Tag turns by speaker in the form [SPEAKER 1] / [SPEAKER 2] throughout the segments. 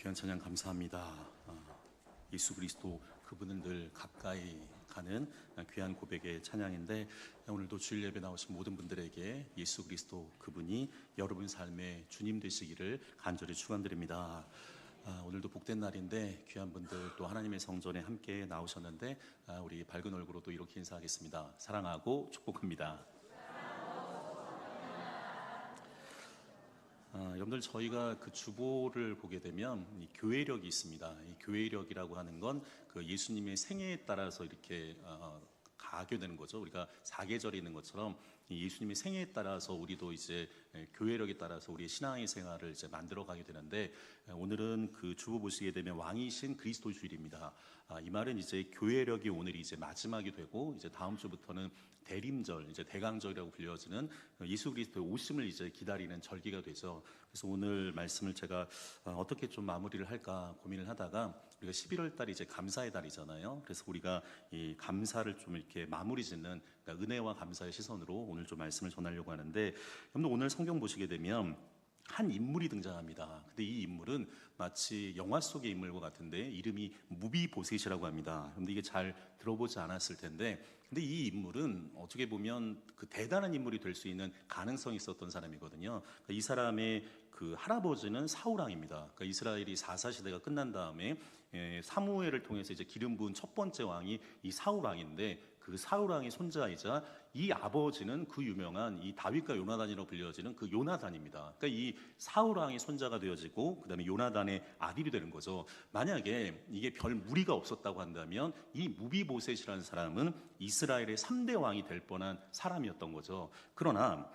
[SPEAKER 1] 귀한 찬양 감사합니다. 예수 그리스도 그분은 늘 가까이 가는 귀한 고백의 찬양인데, 오늘도 주일 예배 나오신 모든 분들에게 예수 그리스도 그분이 여러분 삶의 주님 되시기를 간절히 축원드립니다. 오늘도 복된 날인데 귀한 분들 또 하나님의 성전에 함께 나오셨는데, 우리 밝은 얼굴로도 이렇게 인사하겠습니다. 사랑하고 축복합니다. 여러분들, 저희가 그 주보를 보게 되면 이 교회력이 있습니다. 이 교회력이라고 하는 건 그 예수님의 생애에 따라서 이렇게 가게 되는 거죠. 우리가 사계절이 있는 것처럼 이 예수님의 생애에 따라서 우리도 이제 교회력에 따라서 우리의 신앙의 생활을 이제 만들어가게 되는데, 오늘은 그 주보 보시게 되면 왕이신 그리스도 주일입니다. 이 말은 이제 교회력이 오늘이 이제 마지막이 되고, 이제 다음 주부터는 대림절, 이제 대강절이라고 불려지는 예수 그리스도의 오심을 이제 기다리는 절기가 되죠. 그래서 오늘 말씀을 제가 어떻게 좀 마무리를 할까 고민을 하다가, 우리가 11월 달이 이제 감사의 달이잖아요. 그래서 우리가 이 감사를 좀 이렇게 마무리 짓는, 그러니까 은혜와 감사의 시선으로 오늘 좀 말씀을 전하려고 하는데, 여러분 오늘 성경 보시게 되면 한 인물이 등장합니다. 근데 이 인물은 마치 영화 속의 인물과 같은데 이름이 무비보셋이라고 합니다. 근데 이게 잘 들어보지 않았을 텐데, 근데 이 인물은 어떻게 보면 그 대단한 인물이 될 수 있는 가능성이 있었던 사람이거든요. 그러니까 이 사람의 그 할아버지는 사울왕입니다. 그러니까 이스라엘이 사사시대가 끝난 다음에 사무엘을 통해서 이제 기름 부은 첫 번째 왕이 이 사울왕인데, 그 사울왕의 손자이자 이 아버지는 그 유명한 이 다윗과 요나단이라고 불려지는 그 요나단입니다. 그러니까 이 사울왕의 손자가 되어지고, 그다음에 요나단의 아들이 되는 거죠. 만약에 이게 별 무리가 없었다고 한다면 이 무비보셋이라는 사람은 이스라엘의 3대 왕이 될 뻔한 사람이었던 거죠. 그러나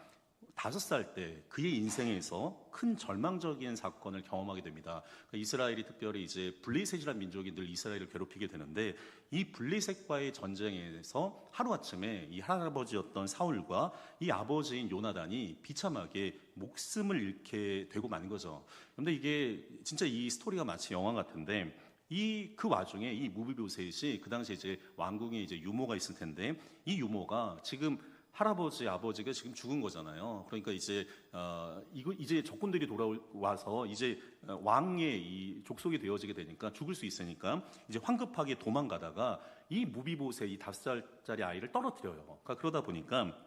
[SPEAKER 1] 5살 때 그의 인생에서 큰 절망적인 사건을 경험하게 됩니다. 그러니까 이스라엘이 특별히 이제 블레셋이라는 민족이 늘 이스라엘을 괴롭히게 되는데, 이 블레셋과의 전쟁에서 하루아침에 이 할아버지였던 사울과 이 아버지인 요나단이 비참하게 목숨을 잃게 되고 마는 거죠. 그런데 이게 진짜 이 스토리가 마치 영화 같은데, 그 와중에 이 무비보셋이 그 당시에 이제 왕궁에 이제 유모가 있을 텐데, 이 유모가 지금 할아버지, 아버지가 지금 죽은 거잖아요. 그러니까 이제 이제 적군들이 돌아와서 이제 왕의 이 족속이 되어지게 되니까 죽을 수 있으니까 이제 황급하게 도망가다가 이 무비보셋, 이 5살짜리 아이를 떨어뜨려요. 그러니까 그러다 보니까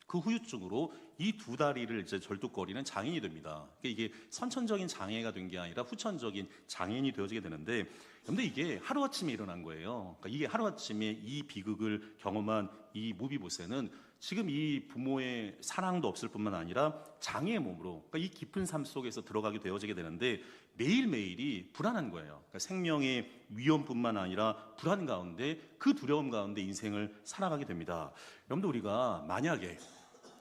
[SPEAKER 1] 그 후유증으로 이 두 다리를 이제 절뚝거리는 장애인이 됩니다. 그러니까 이게 선천적인 장애가 된 게 아니라 후천적인 장애인이 되어지게 되는데, 근데 이게 하루아침에 일어난 거예요. 그러니까 이게 하루아침에 이 비극을 경험한 이 무비보셋은 지금 이 부모의 사랑도 없을 뿐만 아니라 장애의 몸으로, 그러니까 이 깊은 삶 속에서 들어가게 되어지게 되는데, 매일매일이 불안한 거예요. 그러니까 생명의 위험뿐만 아니라 불안 가운데, 그 두려움 가운데 인생을 살아가게 됩니다. 여러분들, 우리가 만약에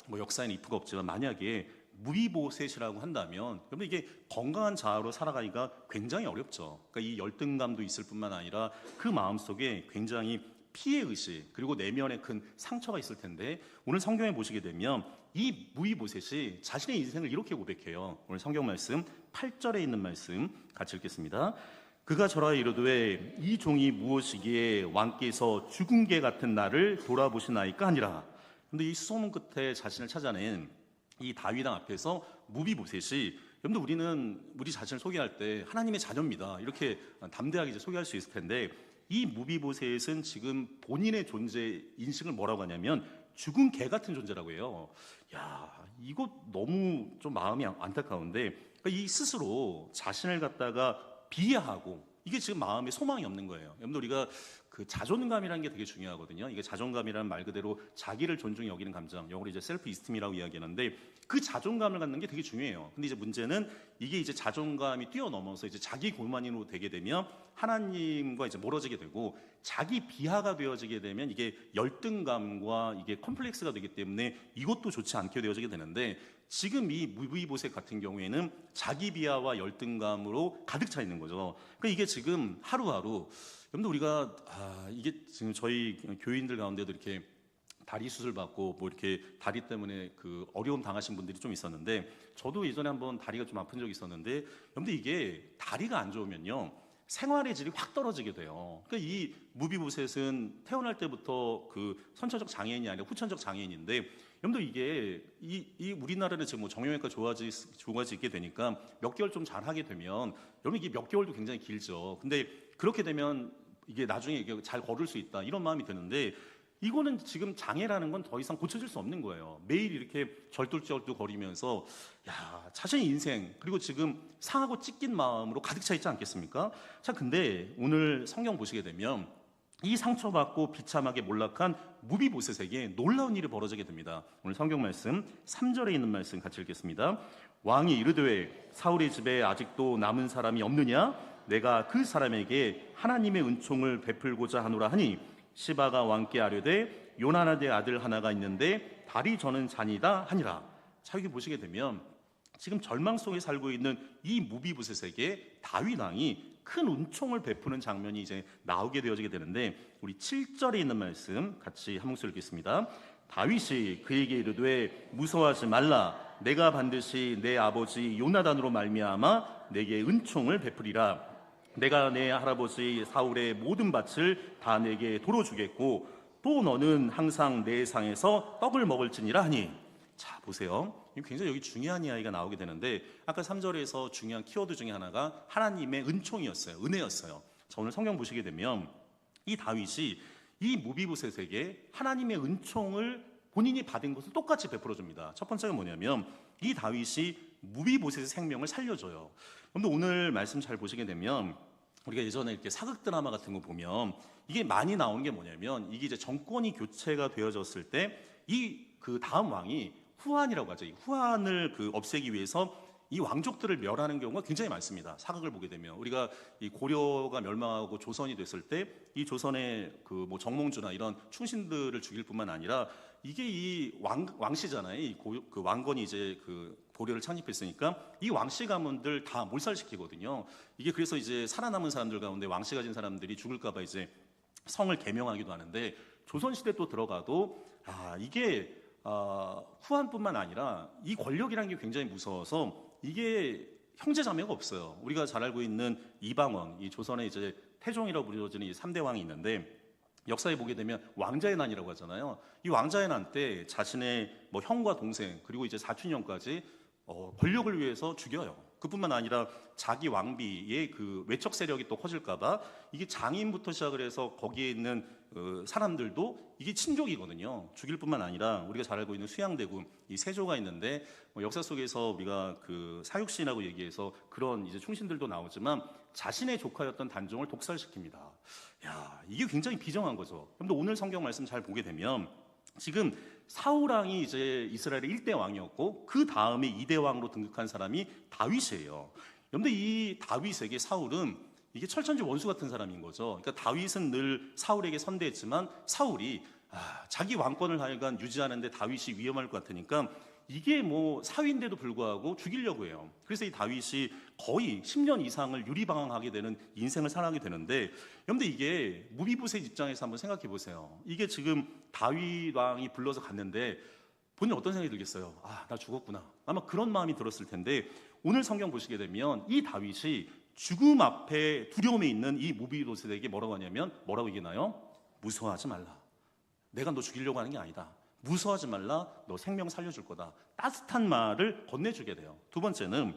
[SPEAKER 1] 뭐 역사에는 if가 없지만 만약에 무비보셋이라고 한다면, 여러분 이게 건강한 자아로 살아가기가 굉장히 어렵죠. 그러니까 이 열등감도 있을 뿐만 아니라 그 마음속에 굉장히 피해의식, 그리고 내면에 큰 상처가 있을 텐데, 오늘 성경에 보시게 되면 이 무비보셋이 자신의 인생을 이렇게 고백해요. 오늘 성경 말씀 8절에 있는 말씀 같이 읽겠습니다. 그가 저라 이르되 이 종이 무엇이기에 왕께서 죽은 개 같은 나를 돌아보시나이까 하니라. 근데 이 수소문 끝에 자신을 찾아낸 이 다윗왕 앞에서 무비보셋이, 여러분들 우리는 우리 자신을 소개할 때 하나님의 자녀입니다 이렇게 담대하게 이제 소개할 수 있을 텐데, 이 무비보셋은 지금 본인의 존재 인식을 뭐라고 하냐면 죽은 개 같은 존재라고 해요. 야, 이거 너무 좀 마음이 안타까운데, 그러니까 이 스스로 자신을 갖다가 비하하고, 이게 지금 마음에 소망이 없는 거예요. 여러분들, 우리가 그 자존감이라는 게 되게 중요하거든요. 이게 자존감이라는 말 그대로 자기를 존중히 여기는 감정, 영어로 이제 셀프 이스팀이라고 이야기하는데, 그 자존감을 갖는 게 되게 중요해요. 근데 이제 문제는 이게 이제 자존감이 뛰어넘어서 이제 자기 고만으로 되게 되면 하나님과 이제 멀어지게 되고, 자기 비하가 되어지게 되면 이게 열등감과 이게 컴플렉스가 되기 때문에 이것도 좋지 않게 되어지게 되는데, 지금 이 무비보셋 같은 경우에는 자기 비하와 열등감으로 가득 차 있는 거죠. 그러니까 이게 지금 하루하루, 여러분들 우리가 이게 지금 저희 교인들 가운데도 이렇게 다리 수술 받고 뭐 이렇게 다리 때문에 그 어려움 당하신 분들이 좀 있었는데, 저도 예전에 한번 다리가 좀 아픈 적이 있었는데, 여러분들 이게 다리가 안 좋으면요, 생활의 질이 확 떨어지게 돼요. 그러니까 이 무비보셋은 태어날 때부터 그 선천적 장애인이 아니라 후천적 장애인인데, 여러분들 이게 이 우리나라는 지금 뭐 정형외과 좋아지게 되니까 몇 개월 좀 잘하게 되면, 여러분 이게 몇 개월도 굉장히 길죠. 근데 그렇게 되면 이게 나중에 이게 잘 걸을 수 있다 이런 마음이 드는데, 이거는 지금 장애라는 건 더 이상 고쳐질 수 없는 거예요. 매일 이렇게 절뚝절뚝 거리면서 자신의 인생, 그리고 지금 상하고 찢긴 마음으로 가득 차 있지 않겠습니까? 자, 근데 오늘 성경 보시게 되면 이 상처받고 비참하게 몰락한 무비보셋에게 놀라운 일이 벌어지게 됩니다. 오늘 성경 말씀 3절에 있는 말씀 같이 읽겠습니다. 왕이 이르되 사울의 집에 아직도 남은 사람이 없느냐? 내가 그 사람에게 하나님의 은총을 베풀고자 하노라 하니, 시바가 왕께 아뢰되 요나단의 아들 하나가 있는데 다리 저는 잔이다 하니라. 자, 여기 보시게 되면 지금 절망 속에 살고 있는 이 무비보셋에게 다윗 왕이 큰 은총을 베푸는 장면이 이제 나오게 되어지게 되는데, 우리 7절에 있는 말씀 같이 한 목소리 읽겠습니다. 다윗이 그에게 이르되 무서워하지 말라. 내가 반드시 내 아버지 요나단으로 말미암아 내게 은총을 베푸리라. 내가 내 할아버지 사울의 모든 밭을 다 내게 도로 주겠고, 또 너는 항상 내 상에서 떡을 먹을지니라 하니. 자, 보세요. 굉장히 여기 중요한 이야기가 나오게 되는데, 아까 3절에서 중요한 키워드 중에 하나가 하나님의 은총이었어요. 은혜였어요. 자, 오늘 성경 보시게 되면 이 다윗이 이 무비보셋에게 하나님의 은총을 본인이 받은 것을 똑같이 베풀어 줍니다. 첫 번째가 뭐냐면 이 다윗이 무비보셋의 생명을 살려줘요. 그런데 오늘 말씀 잘 보시게 되면 우리가 예전에 이렇게 사극 드라마 같은 거 보면 이게 많이 나오는 게 뭐냐면, 이게 이제 정권이 교체가 되어졌을 때 그 다음 왕이 후한이라고 하죠. 이 후한을 없애기 위해서 이 왕족들을 멸하는 경우가 굉장히 많습니다. 사극을 보게 되면 우리가 이 고려가 멸망하고 조선이 됐을 때 이 조선의 뭐 정몽주나 이런 충신들을 죽일 뿐만 아니라, 이게 이 왕씨잖아요. 그 왕건이 이제 고려를 창립했으니까 이 왕씨 가문들 다 몰살시키거든요. 이게 그래서 이제 살아남은 사람들 가운데 왕씨 가진 사람들이 죽을까봐 이제 성을 개명하기도 하는데, 조선시대 또 들어가도 이게 후한뿐만 아니라 이 권력이라는 게 굉장히 무서워서 이게 형제자매가 없어요. 우리가 잘 알고 있는 이방원, 이 조선의 이제 태종이라고 불려지는 이 3대 왕이 있는데, 역사에 보게 되면 왕자의 난이라고 하잖아요. 이 왕자의 난 때 자신의 뭐 형과 동생 그리고 이제 사촌 형까지 권력을 위해서 죽여요. 그뿐만 아니라 자기 왕비의 외척 세력이 또 커질까봐 이게 장인부터 시작을 해서 거기에 있는 사람들도 이게 친족이거든요. 죽일 뿐만 아니라 우리가 잘 알고 있는 수양대군 이 세조가 있는데, 역사 속에서 우리가 사육신이라고 얘기해서 그런 이제 충신들도 나오지만 자신의 조카였던 단종을 독살시킵니다. 이게 굉장히 비정한 거죠. 그런데 오늘 성경 말씀 잘 보게 되면 지금 사울 왕이 이제 이스라엘의 1대 왕이었고, 그 다음에 2대 왕으로 등극한 사람이 다윗이에요. 그런데 이 다윗에게 사울은 이게 철천지 원수 같은 사람인 거죠. 그러니까 다윗은 늘 사울에게 선대했지만 사울이 자기 왕권을 하여간 유지하는데 다윗이 위험할 것 같으니까 이게 뭐 사위인데도 불구하고 죽이려고 해요. 그래서 이 다윗이 거의 10년 이상을 유리방황하게 되는 인생을 살아가게 되는데, 그런데 이게 무비보셋 입장에서 한번 생각해 보세요. 이게 지금 다윗 왕이 불러서 갔는데 본인 어떤 생각이 들겠어요? 나 죽었구나. 아마 그런 마음이 들었을 텐데, 오늘 성경 보시게 되면 이 다윗이 죽음 앞에 두려움에 있는 이 무비보셋에게 뭐라고 하냐면, 뭐라고 얘기나요? 무서워하지 말라. 내가 너 죽이려고 하는 게 아니다. 무서워하지 말라. 너 생명 살려줄 거다. 따뜻한 말을 건네주게 돼요. 두 번째는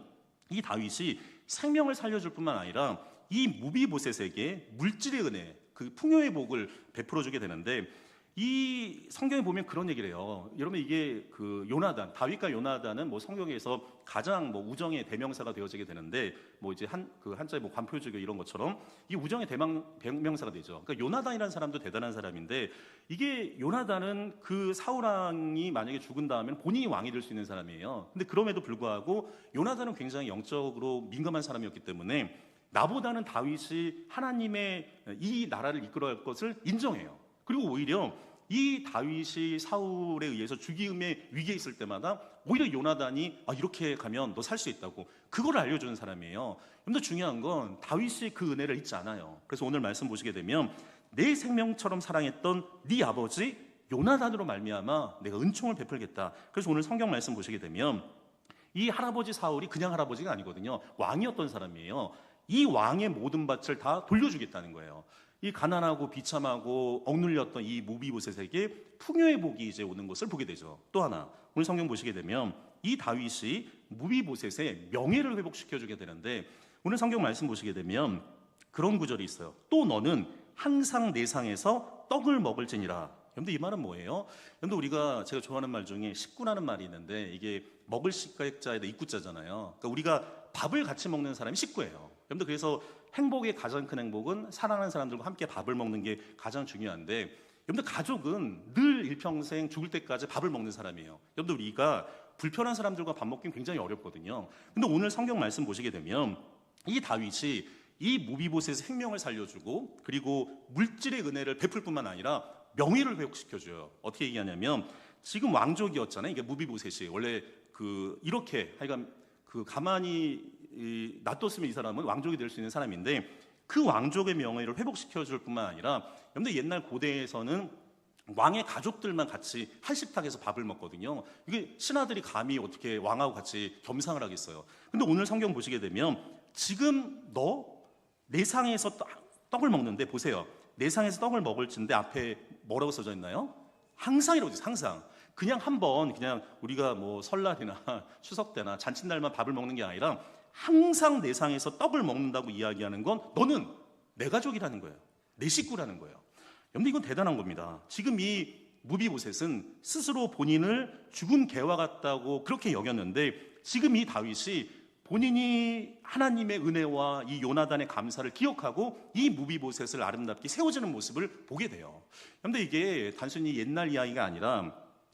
[SPEAKER 1] 이 다윗이 생명을 살려줄 뿐만 아니라 이 무비보셋에게 물질의 은혜, 풍요의 복을 베풀어주게 되는데, 이 성경에 보면 그런 얘기를 해요. 여러분 이게 요나단, 다윗과 요나단은 뭐 성경에서 가장 뭐 우정의 대명사가 되어지게 되는데, 뭐 이제 한자의 뭐 관표주교 이런 것처럼 이 우정의 대명사가 되죠. 그러니까 요나단이라는 사람도 대단한 사람인데, 이게 요나단은 사울 왕이 만약에 죽은 다음에 본인이 왕이 될 수 있는 사람이에요. 근데 그럼에도 불구하고 요나단은 굉장히 영적으로 민감한 사람이었기 때문에 나보다는 다윗이 하나님의 이 나라를 이끌어갈 것을 인정해요. 그리고 오히려 이 다윗이 사울에 의해서 죽임의 위기에 있을 때마다 오히려 요나단이 이렇게 가면 너 살 수 있다고 그걸 알려주는 사람이에요. 그런데 중요한 건 다윗이 그 은혜를 잊지 않아요. 그래서 오늘 말씀 보시게 되면 내 생명처럼 사랑했던 네 아버지 요나단으로 말미암아 내가 은총을 베풀겠다. 그래서 오늘 성경 말씀 보시게 되면 이 할아버지 사울이 그냥 할아버지가 아니거든요. 왕이었던 사람이에요. 이 왕의 모든 밭을 다 돌려주겠다는 거예요. 이 가난하고 비참하고 억눌렸던 이 무비보셋에게 풍요의 복이 이제 오는 것을 보게 되죠. 또 하나, 오늘 성경 보시게 되면 이 다윗이 무비보셋의 명예를 회복시켜주게 되는데, 오늘 성경 말씀 보시게 되면 그런 구절이 있어요. 또 너는 항상 내 상에서 떡을 먹을지니라. 여러분들 이 말은 뭐예요? 여러분들 우리가 제가 좋아하는 말 중에 식구라는 말이 있는데, 이게 먹을 식자에다 입구자잖아요. 그러니까 우리가 밥을 같이 먹는 사람이 식구예요. 여러분들 그래서 행복의 가장 큰 행복은 사랑하는 사람들과 함께 밥을 먹는 게 가장 중요한데, 여러분들 가족은 늘 일평생 죽을 때까지 밥을 먹는 사람이에요. 여러분들 우리가 불편한 사람들과 밥 먹기는 굉장히 어렵거든요. 근데 오늘 성경 말씀 보시게 되면 이 다윗이 이 무비보셋의 생명을 살려주고, 그리고 물질의 은혜를 베풀 뿐만 아니라 명예를 회복시켜줘요. 어떻게 얘기하냐면, 지금 왕족이었잖아요. 이게 무비보셋이 원래 이렇게 하여간 가만히 놔뒀으면 이 사람은 왕족이 될 수 있는 사람인데, 그 왕족의 명예를 회복시켜줄 뿐만 아니라, 여러분들 옛날 고대에서는 왕의 가족들만 같이 한 식탁에서 밥을 먹거든요. 이게 신하들이 감히 어떻게 왕하고 같이 겸상을 하겠어요. 근데 오늘 성경 보시게 되면 지금 너 내 상에서 떡을 먹는데, 보세요. 내 상에서 떡을 먹을진데 앞에 뭐라고 써져 있나요? 항상이라고 돼요. 항상. 그냥 한번 그냥 우리가 뭐 설날이나 추석 때나 잔칫날만 밥을 먹는 게 아니라 항상 내 상에서 떡을 먹는다고 이야기하는 건 너는 내 가족이라는 거예요. 내 식구라는 거예요. 여러분 이건 대단한 겁니다. 지금 이 무비보셋은 스스로 본인을 죽은 개와 같다고 그렇게 여겼는데, 지금 이 다윗이 본인이 하나님의 은혜와 이 요나단의 감사를 기억하고 이 무비보셋을 아름답게 세워지는 모습을 보게 돼요. 그런데 이게 단순히 옛날 이야기가 아니라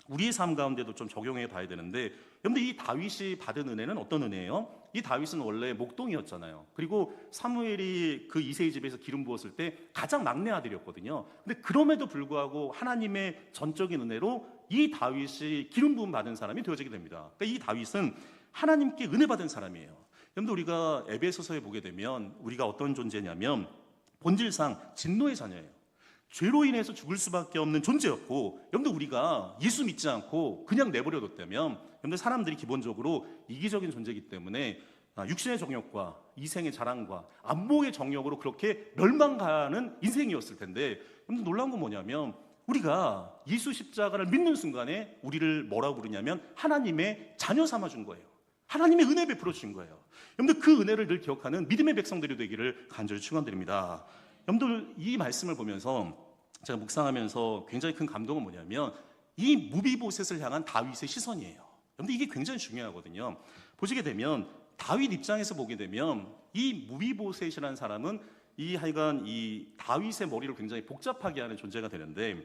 [SPEAKER 1] 우리의 삶 가운데도 좀 적용해 봐야 되는데, 여러분들 이 다윗이 받은 은혜는 어떤 은혜예요? 이 다윗은 원래 목동이었잖아요. 그리고 사무엘이 그 이새의 집에서 기름 부었을 때 가장 막내 아들이었거든요. 근데 그럼에도 불구하고 하나님의 전적인 은혜로 이 다윗이 기름 부음 받은 사람이 되어지게 됩니다. 그러니까 이 다윗은 하나님께 은혜 받은 사람이에요. 여러분들 우리가 에베소서에 보게 되면 우리가 어떤 존재냐면 본질상 진노의 자녀예요. 죄로 인해서 죽을 수밖에 없는 존재였고, 여러분들 우리가 예수 믿지 않고 그냥 내버려뒀다면, 여러분들 사람들이 기본적으로 이기적인 존재이기 때문에 육신의 정욕과 이생의 자랑과 안목의 정욕으로 그렇게 멸망가는 인생이었을 텐데, 여러분들 놀라운 건 뭐냐면 우리가 예수 십자가를 믿는 순간에 우리를 뭐라고 부르냐면 하나님의 자녀 삼아준 거예요. 하나님의 은혜 베풀어 주신 거예요. 여러분들 그 은혜를 늘 기억하는 믿음의 백성들이 되기를 간절히 축원드립니다. 여러분들 이 말씀을 보면서 제가 묵상하면서 굉장히 큰 감동은 뭐냐면 이 무비보셋을 향한 다윗의 시선이에요. 여러분들 이게 굉장히 중요하거든요. 보시게 되면 다윗 입장에서 보게 되면 이 무비보셋이라는 사람은 하여간 이 다윗의 머리를 굉장히 복잡하게 하는 존재가 되는데,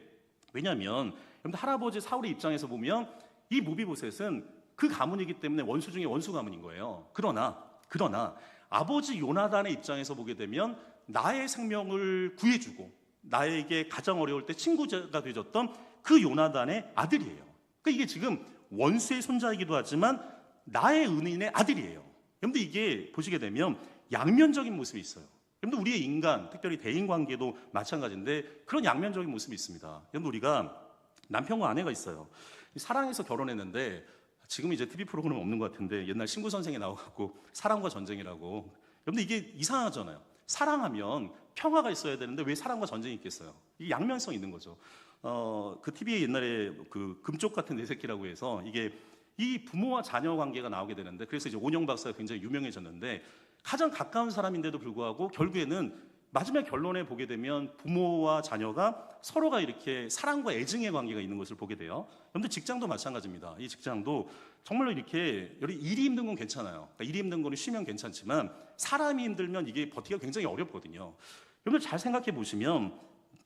[SPEAKER 1] 왜냐하면 여러분들 할아버지 사울의 입장에서 보면 이 무비보셋은 그 가문이기 때문에 원수 중에 원수 가문인 거예요. 그러나 아버지 요나단의 입장에서 보게 되면 나의 생명을 구해주고 나에게 가장 어려울 때 친구가 되어줬던 그 요나단의 아들이에요. 그러니까 이게 지금 원수의 손자이기도 하지만 나의 은인의 아들이에요. 여러분들 이게 보시게 되면 양면적인 모습이 있어요. 여러분들 우리의 인간, 특별히 대인관계도 마찬가지인데 그런 양면적인 모습이 있습니다. 여러분들 우리가 남편과 아내가 있어요. 사랑해서 결혼했는데 지금 이제 TV 프로그램 없는 것 같은데 옛날 신구 선생이 나와갖고 사랑과 전쟁이라고. 여러분들 이게 이상하잖아요. 사랑하면 평화가 있어야 되는데 왜 사랑과 전쟁이 있겠어요? 이 양면성 있는 거죠. 그 TV에 옛날에 그 금쪽 같은 내 새끼라고 해서 이게 이 부모와 자녀 관계가 나오게 되는데, 그래서 이제 온영 박사가 굉장히 유명해졌는데 가장 가까운 사람인데도 불구하고 결국에는 마지막 결론에 보게 되면 부모와 자녀가 서로가 이렇게 사랑과 애증의 관계가 있는 것을 보게 돼요. 여러분들 직장도 마찬가지입니다. 이 직장도 정말로 이렇게 일이 힘든 건 괜찮아요. 그러니까 일이 힘든 거는 쉬면 괜찮지만 사람이 힘들면 이게 버티기가 굉장히 어렵거든요. 여러분들 잘 생각해 보시면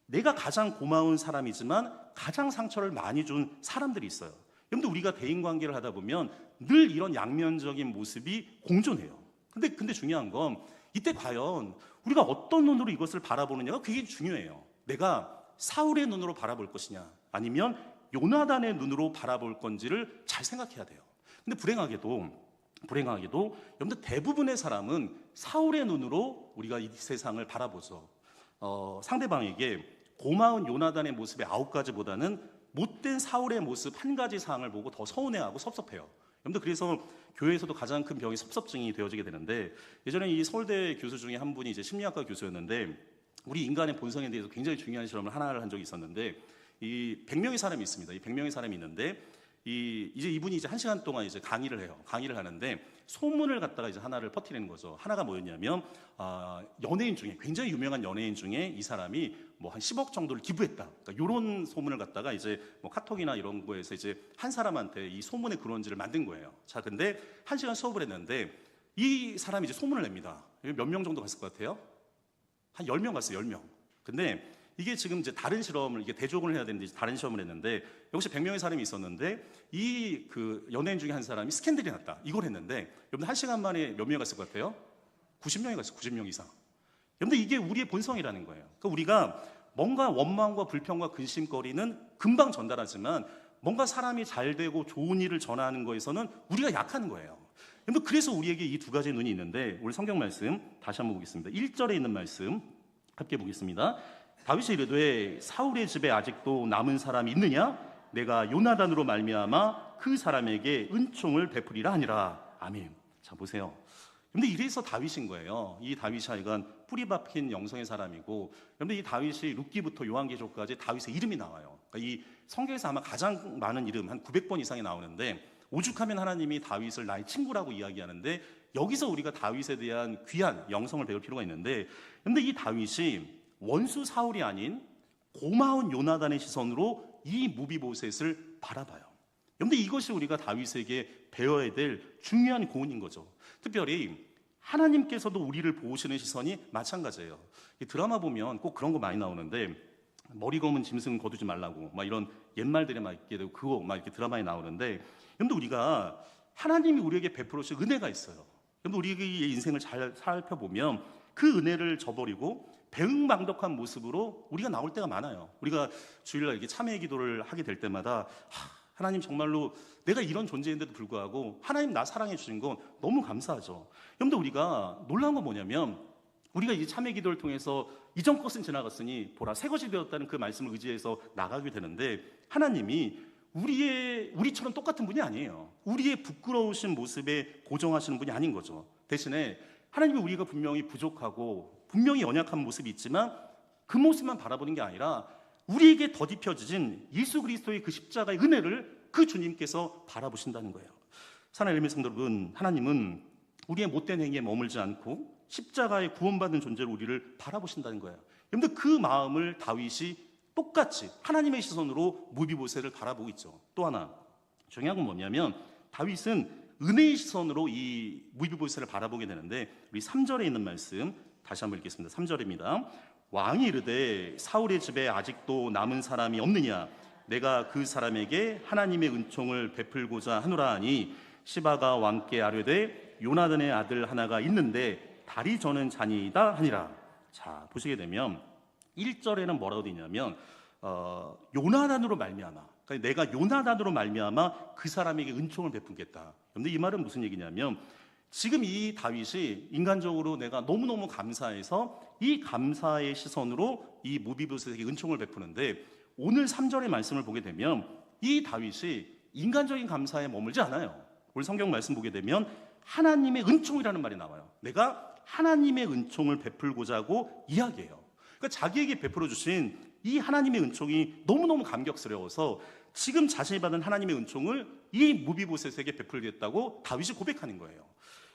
[SPEAKER 1] 내가 가장 고마운 사람이지만 가장 상처를 많이 준 사람들이 있어요. 여러분들 우리가 대인관계를 하다 보면 늘 이런 양면적인 모습이 공존해요. 근데 중요한 건 이때 과연 우리가 어떤 눈으로 이것을 바라보느냐가 굉장히 중요해요. 내가 사울의 눈으로 바라볼 것이냐 아니면 요나단의 눈으로 바라볼 건지를 잘 생각해야 돼요. 근데 불행하게도 여러분들 대부분의 사람은 사울의 눈으로 우리가 이 세상을 바라보죠. 상대방에게 고마운 요나단의 모습의 9가지보다는 못된 사울의 모습 1가지 사항을 보고 더 서운해하고 섭섭해요. 여러분들 그래서 교회에서도 가장 큰 병이 섭섭증이 되어지게 되는데, 예전에 이 서울대 교수 중에 한 분이 이제 심리학과 교수였는데 우리 인간의 본성에 대해서 굉장히 중요한 실험을 하나를 한 적이 있었는데, 이 100명의 사람이 있습니다. 이 100명의 사람이 있는데 이제 이분이 이제 1시간 동안 이제 강의를 해요. 강의를 하는데 소문을 갖다가 이제 하나를 퍼뜨리는 거죠. 하나가 뭐였냐면 연예인 중에, 굉장히 유명한 연예인 중에 이 사람이 뭐 한 10억 정도를 기부했다. 그러니까 이런 소문을 갖다가 이제 뭐 카톡이나 이런 거에서 이제 한 사람한테 이 소문의 근원지를 만든 거예요. 자, 근데 1시간 수업을 했는데 이 사람이 이제 소문을 냅니다. 몇 명 정도 갔을 것 같아요? 한 10명 갔어요. 10명. 근데 이게 지금 이제 다른 실험을, 이게 대조를 해야 되는데 다른 실험을 했는데, 역시 100명의 사람이 있었는데 이 그 연예인 중에 한 사람이 스캔들이 났다. 이걸 했는데 여러분 1시간 만에 몇 명이 갔을 것 같아요? 90명이 갔어요. 90명 이상. 여러분 이게 우리의 본성이라는 거예요. 그러니까 우리가 뭔가 원망과 불평과 근심거리는 금방 전달하지만 뭔가 사람이 잘 되고 좋은 일을 전하는 거에서는 우리가 약한 거예요. 여러분 그래서 우리에게 이 두 가지의 눈이 있는데, 우리 성경 말씀 다시 한번 보겠습니다. 1절에 있는 말씀 함께 보겠습니다. 다윗이 이르되 사울의 집에 아직도 남은 사람이 있느냐? 내가 요나단으로 말미암아 그 사람에게 은총을 베풀이라 하니라. 아멘. 자, 보세요. 근데 이래서 다윗인 거예요. 이 다윗이 하여간 뿌리 박힌 영성의 사람이고, 그런데 이 다윗이 룻기부터 요한계시록까지 다윗의 이름이 나와요. 그러니까 이 성경에서 아마 가장 많은 이름, 한 900번 이상이 나오는데, 오죽하면 하나님이 다윗을 나의 친구라고 이야기하는데, 여기서 우리가 다윗에 대한 귀한 영성을 배울 필요가 있는데, 그런데 이 다윗이 원수 사울이 아닌 고마운 요나단의 시선으로 이 무비보셋을 바라봐요. 그런데 이것이 우리가 다윗에게 배워야 될 중요한 교훈인 거죠. 특별히 하나님께서도 우리를 보시는 시선이 마찬가지예요. 이 드라마 보면 꼭 그런 거 많이 나오는데, 머리 검은 짐승 거두지 말라고 막 이런 옛말들이 막 있게 되고, 그거 막 이렇게 드라마에 나오는데, 그런데 우리가 하나님이 우리에게 베풀어 주신 은혜가 있어요. 그런데 우리의 인생을 잘 살펴보면 그 은혜를 저버리고 배은망덕한 모습으로 우리가 나올 때가 많아요. 우리가 주일날 이렇게 참회 기도를 하게 될 때마다 하나님 정말로 내가 이런 존재인데도 불구하고 하나님 나 사랑해 주신 건 너무 감사하죠. 그런데 우리가 놀라운 건 뭐냐면, 우리가 이 참회 기도를 통해서 이전 것은 지나갔으니 보라 새 것이 되었다는 그 말씀을 의지해서 나가게 되는데, 하나님이 우리처럼 똑같은 분이 아니에요. 우리의 부끄러우신 모습에 고정하시는 분이 아닌 거죠. 대신에 하나님이 우리가 분명히 부족하고 분명히 연약한 모습이 있지만 그 모습만 바라보는 게 아니라 우리에게 덧입혀진 예수 그리스도의 그 십자가의 은혜를 그 주님께서 바라보신다는 거예요. 사랑하는 엘미 성도 여러분, 하나님은 우리의 못된 행위에 머물지 않고 십자가의 구원받은 존재로 우리를 바라보신다는 거예요. 여러분들 그 마음을 다윗이 똑같이 하나님의 시선으로 무비보셋을 바라보고 있죠. 또 하나 중요한 건 뭐냐면, 다윗은 은혜의 시선으로 이 무비보셋을 바라보게 되는데, 우리 3절에 있는 말씀 다시 한번 읽겠습니다. 3절입니다. 왕이 이르되 사울의 집에 아직도 남은 사람이 없느냐? 내가 그 사람에게 하나님의 은총을 베풀고자 하노라 하니, 시바가 왕께 아뢰되 요나단의 아들 하나가 있는데 다리 저는 자니이다 하니라. 자, 보시게 되면 1절에는 뭐라고 되어 있냐면 요나단으로 말미암아, 그러니까 내가 요나단으로 말미암아 그 사람에게 은총을 베풀겠다. 그런데 이 말은 무슨 얘기냐면, 지금 이 다윗이 인간적으로 내가 너무너무 감사해서 이 감사의 시선으로 이 무비보셋에게 은총을 베푸는데, 오늘 3절의 말씀을 보게 되면 이 다윗이 인간적인 감사에 머물지 않아요. 오늘 성경 말씀 보게 되면 하나님의 은총이라는 말이 나와요. 내가 하나님의 은총을 베풀고자 하고 이야기해요. 그러니까 자기에게 베풀어 주신 이 하나님의 은총이 너무너무 감격스러워서 지금 자신이 받은 하나님의 은총을 이 무비보셋에게 베풀겠다고 다윗이 고백하는 거예요.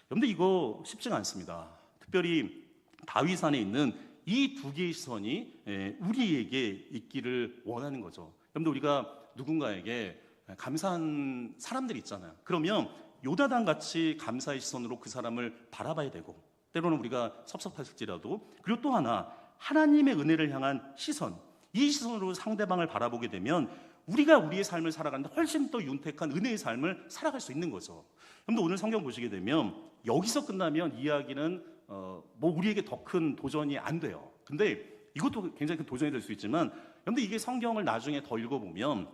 [SPEAKER 1] 그런데 이거 쉽지가 않습니다. 특별히 다윗 안에 있는 이 두 개의 시선이 우리에게 있기를 원하는 거죠. 여러분들 우리가 누군가에게 감사한 사람들이 있잖아요. 그러면 요나단 같이 감사의 시선으로 그 사람을 바라봐야 되고, 때로는 우리가 섭섭할지라도, 그리고 또 하나 하나님의 은혜를 향한 시선, 이 시선으로 상대방을 바라보게 되면 우리가 우리의 삶을 살아가는데 훨씬 더 윤택한 은혜의 삶을 살아갈 수 있는 거죠. 그런데 오늘 성경 보시게 되면 여기서 끝나면 이야기는 뭐 우리에게 더 큰 도전이 안 돼요. 근데 이것도 굉장히 큰 도전이 될 수 있지만, 그런데 이게 성경을 나중에 더 읽어보면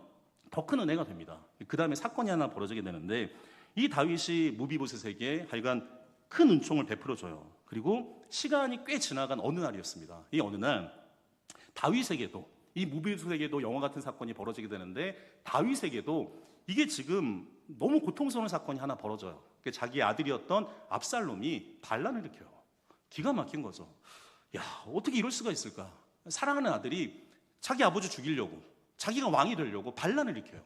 [SPEAKER 1] 더 큰 은혜가 됩니다. 그 다음에 사건이 하나 벌어지게 되는데, 이 다윗이 무비보셋에게 하여간 큰 은총을 베풀어줘요. 그리고 시간이 꽤 지나간 어느 날이었습니다. 이 어느 날 다윗에게도, 이 무비보셋에게도 영화 같은 사건이 벌어지게 되는데, 다윗에게도 이게 지금 너무 고통스러운 사건이 하나 벌어져요. 자기 아들이었던 압살롬이 반란을 일으켜요. 기가 막힌 거죠. 야, 어떻게 이럴 수가 있을까? 사랑하는 아들이 자기 아버지 죽이려고, 자기가 왕이 되려고 반란을 일으켜요.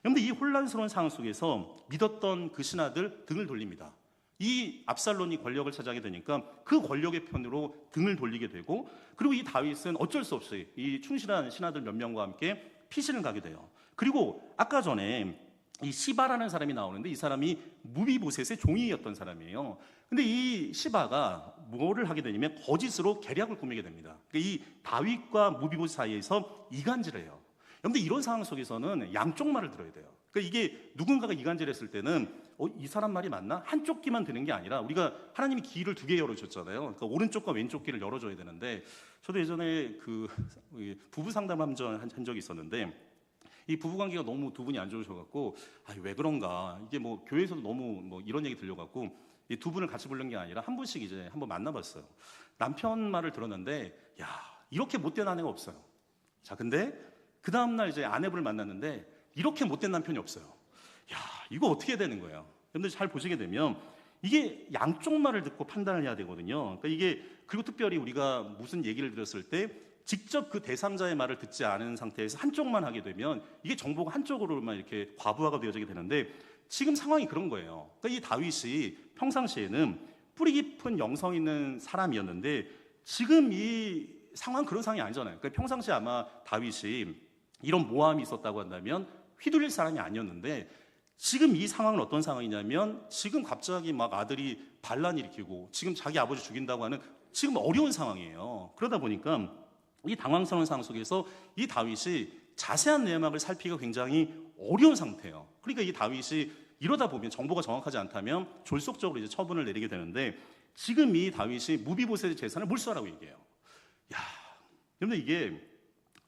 [SPEAKER 1] 그런데 이 혼란스러운 상황 속에서 믿었던 그 신하들 등을 돌립니다. 이 압살롬이 권력을 차지하게 되니까 그 권력의 편으로 등을 돌리게 되고, 그리고 이 다윗은 어쩔 수 없이 이 충실한 신하들 몇 명과 함께 피신을 가게 돼요. 그리고 아까 전에 이 시바라는 사람이 나오는데, 이 사람이 무비보셋의 종이었던 사람이에요. 근데 이 시바가 뭐를 하게 되냐면 거짓으로 계략을 꾸미게 됩니다. 그러니까 이 다윗과 무비보셋 사이에서 이간질을 해요. 그런데 이런 상황 속에서는 양쪽 말을 들어야 돼요. 그러니까 이게 누군가가 이간질했을 때는 이 사람 말이 맞나? 한쪽 귀만 듣는 게 아니라, 우리가 하나님이 귀를 두 개 열어줬잖아요. 그러니까 오른쪽과 왼쪽 귀를 열어줘야 되는데, 저도 예전에 그 부부 상담 한 적이 있었는데, 이 부부관계가 너무 두 분이 안 좋으셔갖고, 왜 그런가, 이게 뭐 교회에서도 너무 뭐 이런 얘기 들려갖고 이 두 분을 같이 부른 게 아니라 한 분씩 이제 한번 만나봤어요. 남편 말을 들었는데, 야, 이렇게 못된 아내가 없어요. 자, 근데 그 다음날 이제 아내분을 만났는데 이렇게 못된 남편이 없어요. 야, 이거 어떻게 해야 되는 거예요? 근데 잘 보시게 되면 이게 양쪽 말을 듣고 판단을 해야 되거든요. 그러니까 이게, 그리고 특별히 우리가 무슨 얘기를 들었을 때 직접 그 대3자의 말을 듣지 않은 상태에서 한쪽만 하게 되면 이게 정보가 한쪽으로만 이렇게 과부하가 되어지게 되는데, 지금 상황이 그런 거예요. 그러니까 이 다윗이 평상시에는 뿌리 깊은 영성 있는 사람이었는데, 지금 이 상황 그런 상황이 아니잖아요. 그러니까 평상시에 아마 다윗이 이런 모함이 있었다고 한다면 휘둘릴 사람이 아니었는데, 지금 이 상황은 어떤 상황이냐면, 지금 갑자기 막 아들이 반란 일으키고 지금 자기 아버지 죽인다고 하는 지금 어려운 상황이에요. 그러다 보니까 이 당황스러운 상황 속에서 이 다윗이 자세한 내막을 살피기가 굉장히 어려운 상태예요. 그러니까 이 다윗이 이러다 보면 정보가 정확하지 않다면 졸속적으로 이제 처분을 내리게 되는데, 지금 이 다윗이 무비보셋의 재산을 몰수하라고 얘기해요. 야, 그런데 이게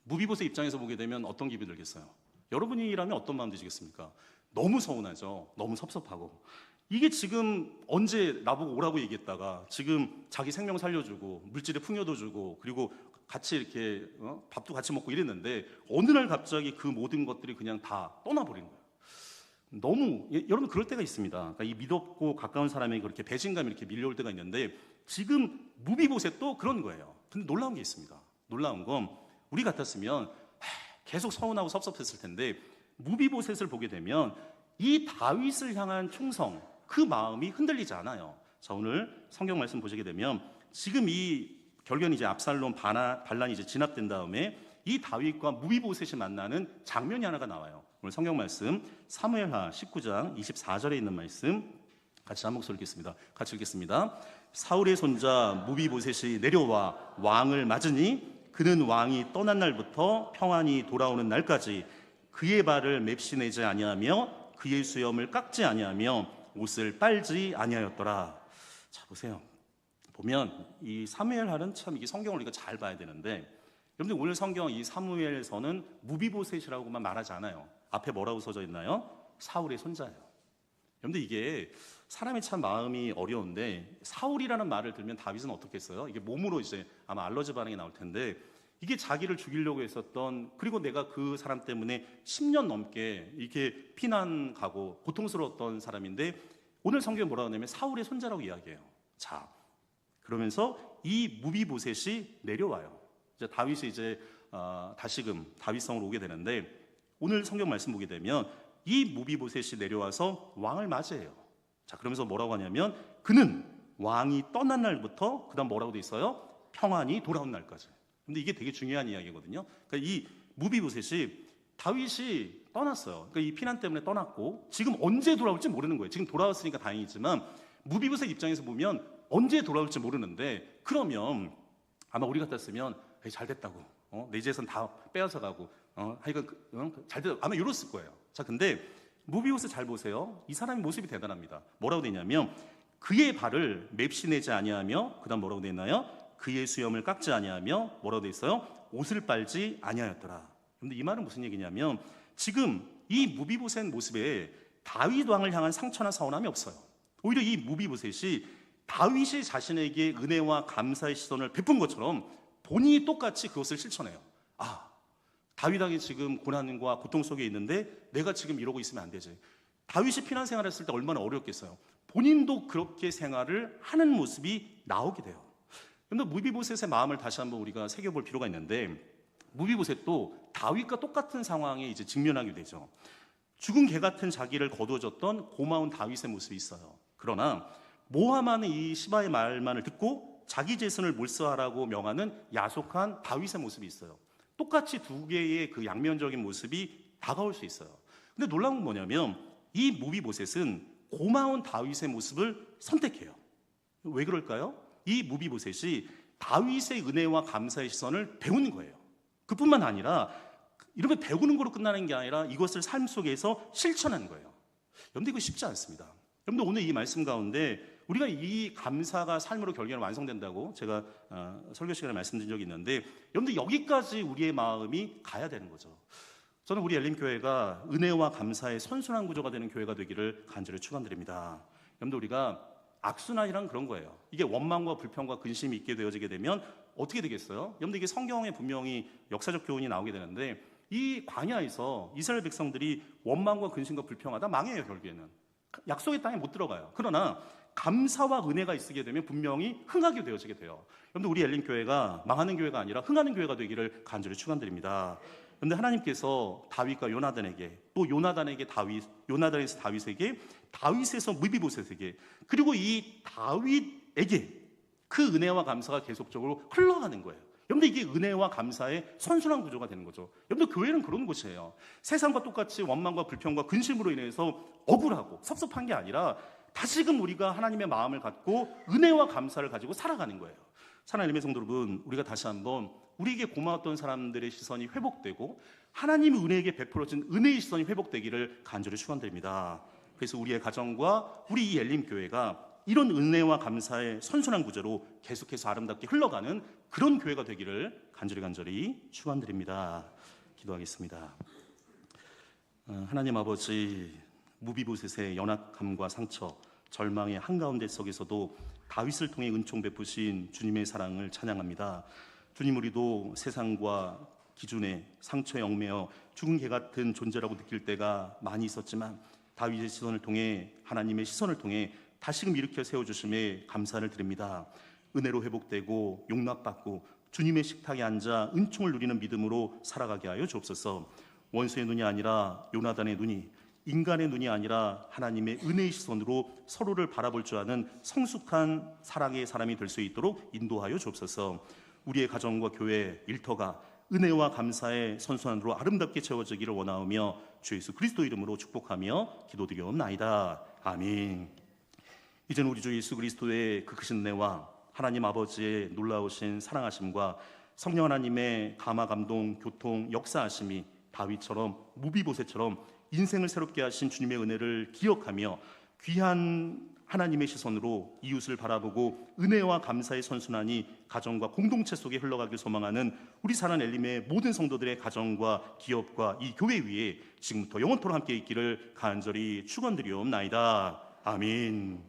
[SPEAKER 1] 무비보셋 입장에서 보게 되면 어떤 기분이 들겠어요? 여러분이라면 어떤 마음 드시겠습니까? 너무 서운하죠. 너무 섭섭하고. 이게 지금 언제 나보고 오라고 얘기했다가 지금 자기 생명 살려주고 물질에 풍요도 주고 그리고 같이 이렇게 밥도 같이 먹고 이랬는데, 어느 날 갑자기 그 모든 것들이 그냥 다 떠나버린 거예요. 너무, 여러분 그럴 때가 있습니다. 그러니까 이 믿었고 가까운 사람에게 그렇게 배신감이 이렇게 밀려올 때가 있는데, 지금 무비보셋도 그런 거예요. 근데 놀라운 게 있습니다. 놀라운 건, 우리 같았으면 계속 서운하고 섭섭했을 텐데, 무비보셋을 보게 되면 이 다윗을 향한 충성, 그 마음이 흔들리지 않아요. 자, 오늘 성경 말씀 보시게 되면 지금 이 결국엔 이제 압살롬 반란이 이제 진압된 다음에 이 다윗과 무비보셋이 만나는 장면이 하나가 나와요. 오늘 성경 말씀 사무엘하 19장 24절에 있는 말씀 같이 한 목소리 읽겠습니다. 같이 읽겠습니다. 사울의 손자 무비보셋이 내려와 왕을 맞으니 그는 왕이 떠난 날부터 평안히 돌아오는 날까지 그의 발을 맵시내지 아니하며 그의 수염을 깎지 아니하며 옷을 빨지 아니하였더라. 자, 보세요. 보면 이 사무엘하는 참 이게 성경을 우리가 잘 봐야 되는데, 여러분들 오늘 성경 이 사무엘서는 무비보셋이라고만 말하지 않아요. 앞에 뭐라고 써져 있나요? 사울의 손자예요. 여러분들 이게 사람이 참 마음이 어려운데, 사울이라는 말을 들면 다윗은 어떻겠어요? 이게 몸으로 이제 아마 알러지 반응이 나올 텐데, 이게 자기를 죽이려고 했었던, 그리고 내가 그 사람 때문에 10년 넘게 이렇게 피난 가고 고통스러웠던 사람인데, 오늘 성경에 뭐라고 하냐면 사울의 손자라고 이야기해요. 자, 그러면서 이 무비보셋이 내려와요. 이제 다윗이 이제 다시금 다윗성으로 오게 되는데, 오늘 성경 말씀 보게 되면 이 무비보셋이 내려와서 왕을 맞이해요. 자, 그러면서 뭐라고 하냐면 그는 왕이 떠난 날부터 그다음 뭐라고 돼 있어요? 평안히 돌아온 날까지. 근데 이게 되게 중요한 이야기거든요. 그러니까 이 무비보셋이 다윗이 떠났어요. 그러니까 이 피난 때문에 떠났고 지금 언제 돌아올지 모르는 거예요. 지금 돌아왔으니까 다행이지만 무비보셋 입장에서 보면 언제 돌아올지 모르는데, 그러면 아마 우리 같았으면 잘 됐다고, 내 재산 다 빼앗아 가고, 하여간 잘 됐다, 아마 이랬을 거예요. 자, 근데 무비보셋 잘 보세요. 이 사람의 모습이 대단합니다. 뭐라고 되냐면 그의 발을 맵시내지 아니하며, 그다음 뭐라고 돼 있나요? 그의 수염을 깎지 아니하며 뭐라고 돼 있어요? 옷을 빨지 아니하였더라. 근데 이 말은 무슨 얘기냐면 지금 이 무비보셋 모습에 다윗 왕을 향한 상처나 서운함이 없어요. 오히려 이 무비보셋이 다윗이 자신에게 은혜와 감사의 시선을 베푼 것처럼 본인이 똑같이 그것을 실천해요. 아, 다윗왕이 지금 고난과 고통 속에 있는데 내가 지금 이러고 있으면 안 되지. 다윗이 피난 생활했을 때 얼마나 어려웠겠어요. 본인도 그렇게 생활을 하는 모습이 나오게 돼요. 그런데 무비보셋의 마음을 다시 한번 우리가 새겨볼 필요가 있는데, 무비보셋도 다윗과 똑같은 상황에 이제 직면하게 되죠. 죽은 개 같은 자기를 거두어줬던 고마운 다윗의 모습이 있어요. 그러나 모함하는 이 시바의 말만을 듣고 자기 재산을 몰수하라고 명하는 야속한 다윗의 모습이 있어요. 똑같이 두 개의 그 양면적인 모습이 다가올 수 있어요. 근데 놀라운 건 뭐냐면 이 무비보셋은 고마운 다윗의 모습을 선택해요. 왜 그럴까요? 이 무비보셋이 다윗의 은혜와 감사의 시선을 배우는 거예요. 그뿐만 아니라 이렇게 배우는 거로 끝나는 게 아니라 이것을 삶 속에서 실천하는 거예요. 여러분들 이거 쉽지 않습니다. 여러분들 오늘 이 말씀 가운데 우리가 이 감사가 삶으로 결국에는 완성된다고 제가 설교 시간에 말씀드린 적이 있는데, 여러분들 여기까지 우리의 마음이 가야 되는 거죠. 저는 우리 엘림교회가 은혜와 감사의 선순환 구조가 되는 교회가 되기를 간절히 축원드립니다. 여러분들 우리가 악순환이란 그런 거예요. 이게 원망과 불평과 근심이 있게 되어지게 되면 어떻게 되겠어요? 여러분들 이게 성경에 분명히 역사적 교훈이 나오게 되는데, 이 광야에서 이스라엘 백성들이 원망과 근심과 불평하다 망해요. 결국에는 약속의 땅에 못 들어가요. 그러나 감사와 은혜가 있게 되면 분명히 흥하게 되어지게 돼요. 여러분들 우리 엘림교회가 망하는 교회가 아니라 흥하는 교회가 되기를 간절히 축원드립니다. 그런데 하나님께서 다윗과 요나단에게, 또 요나단에게 다윗, 요나단에서 다윗에게, 다윗에서 무비보셋에게, 그리고 이 다윗에게 그 은혜와 감사가 계속적으로 흘러가는 거예요. 여러분들 이게 은혜와 감사의 선순환 구조가 되는 거죠. 여러분들 교회는 그런 곳이에요. 세상과 똑같이 원망과 불평과 근심으로 인해서 억울하고 섭섭한 게 아니라 다시금 우리가 하나님의 마음을 갖고 은혜와 감사를 가지고 살아가는 거예요. 사랑하는 성도 여러분, 우리가 다시 한번 우리에게 고마웠던 사람들의 시선이 회복되고 하나님의 은혜에게 베풀어진 은혜의 시선이 회복되기를 간절히 축원드립니다. 그래서 우리의 가정과 우리 이 엘림교회가 이런 은혜와 감사의 선순환 구조로 계속해서 아름답게 흘러가는 그런 교회가 되기를 간절히 축원드립니다. 기도하겠습니다. 하나님 아버지, 무비보셋의 연약함과 상처, 절망의 한가운데 속에서도 다윗을 통해 은총 베푸신 주님의 사랑을 찬양합니다. 주님, 우리도 세상과 기준에 상처에 얽매여 죽은 개 같은 존재라고 느낄 때가 많이 있었지만 다윗의 시선을 통해, 하나님의 시선을 통해 다시금 일으켜 세워주심에 감사를 드립니다. 은혜로 회복되고 용납받고 주님의 식탁에 앉아 은총을 누리는 믿음으로 살아가게 하여 주옵소서. 원수의 눈이 아니라 요나단의 눈이, 인간의 눈이 아니라 하나님의 은혜의 시선으로 서로를 바라볼 줄 아는 성숙한 사랑의 사람이 될 수 있도록 인도하여 주옵소서. 우리의 가정과 교회, 일터가 은혜와 감사의 선순환으로 아름답게 채워지기를 원하오며 주 예수 그리스도 이름으로 축복하며 기도드리옵나이다. 아멘. 이제는 우리 주 예수 그리스도의 그 크신 은혜와 하나님 아버지의 놀라우신 사랑하심과 성령 하나님의 감화, 감동, 교통, 역사하심이 다윗처럼, 무비보셋처럼 인생을 새롭게 하신 주님의 은혜를 기억하며 귀한 하나님의 시선으로 이웃을 바라보고 은혜와 감사의 선순환이 가정과 공동체 속에 흘러가길 소망하는 우리 사랑 엘림의 모든 성도들의 가정과 기업과 이 교회 위에 지금부터 영원토록 함께 있기를 간절히 축원드리옵나이다. 아멘.